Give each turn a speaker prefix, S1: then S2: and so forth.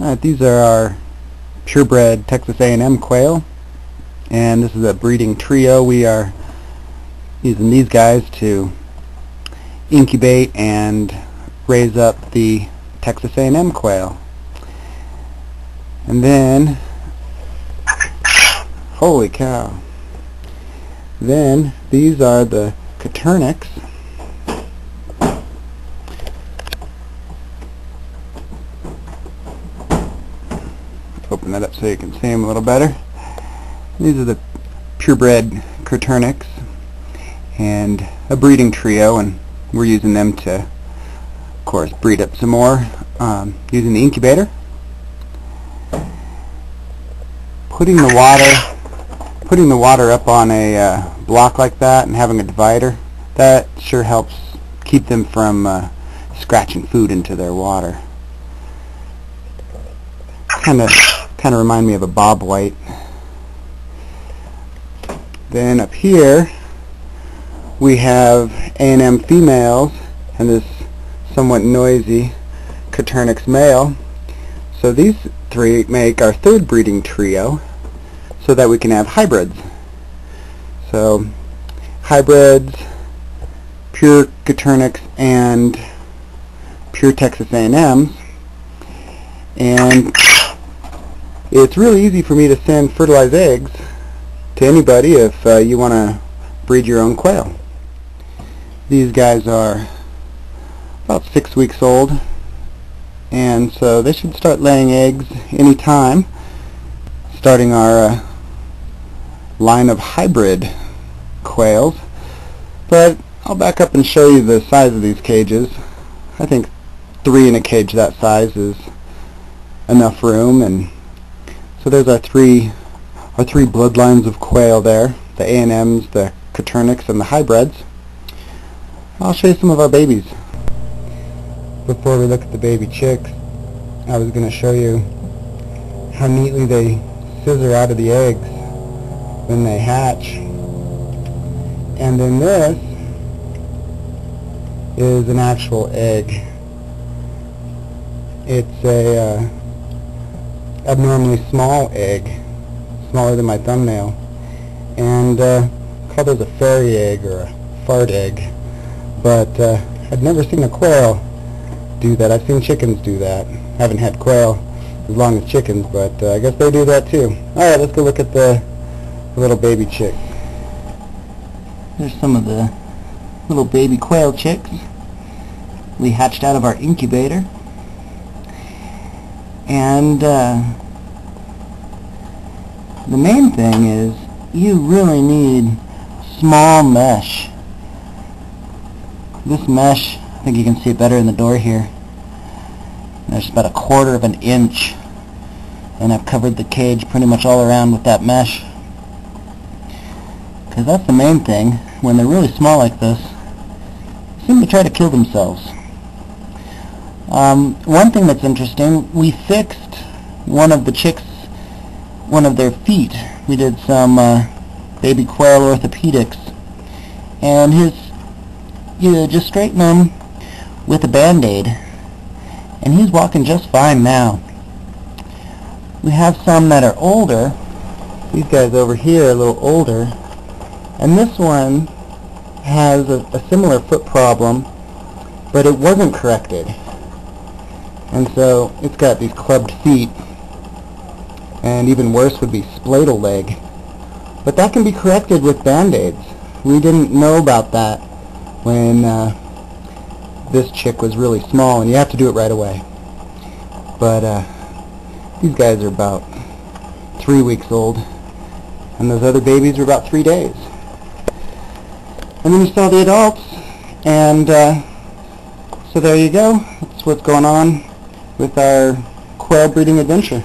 S1: These are our purebred Texas A&M quail, and this is a breeding trio. We are using these guys to incubate and raise up the Texas A&M quail. And then, holy cow, then these are the Coturnix. Open that up so you can see them a little better. These are the Purebred Coturnix, and a breeding trio, and we're using them to, of course, breed up some more using the incubator. Putting the water up on a block like that and having a divider, that sure helps keep them from scratching food into their water. Kind of remind me of a bobwhite. Then up here we have A&M females and this somewhat noisy Coturnix male. So these three make our third breeding trio so that we can have hybrids. So hybrids, pure Coturnix and pure Texas A&Ms. And it's really easy for me to send fertilized eggs to anybody if you want to breed your own quail. These guys are about 6 weeks old, and so they should start laying eggs any time, starting our line of hybrid quails. But I'll back up and show you the size of these cages. I think 3 in a cage that size is enough room. And so there's our three bloodlines of quail there, the A&Ms, the Coturnix, and the hybrids. I'll show you some of our babies. Before we look at the baby chicks, I was going to show you how neatly they scissor out of the eggs when they hatch. And then this is an actual egg. It's a abnormally small egg, smaller than my thumbnail, and call those a fairy egg or a fart egg. But I'd never seen a quail do that. I've seen chickens do that. Haven't had quail as long as chickens, but I guess they do that too. Alright, let's go look at the little baby chick. There's some of the little baby quail chicks we hatched out of our incubator. And the main thing is you really need small mesh. This mesh, I think you can see it better in the door here. There's about 1/4 of an inch, and I've covered the cage pretty much all around with that mesh. Because that's the main thing. When they're really small like this, they seem to try to kill themselves. One thing that's interesting, we fixed one of the chicks, one of their feet. We did some baby quail orthopedics, and you just straighten him with a band-aid, and he's walking just fine now. We have some that are older. These guys over here are a little older, and this one has a similar foot problem, but it wasn't corrected. And so it's got these clubbed feet, and even worse would be spladle leg. But that can be corrected with band-aids. We didn't know about that when this chick was really small, and you have to do it right away. But these guys are about 3 weeks old, and those other babies are about 3 days. And then you saw the adults, and so there you go. That's what's going on with our quail breeding adventure.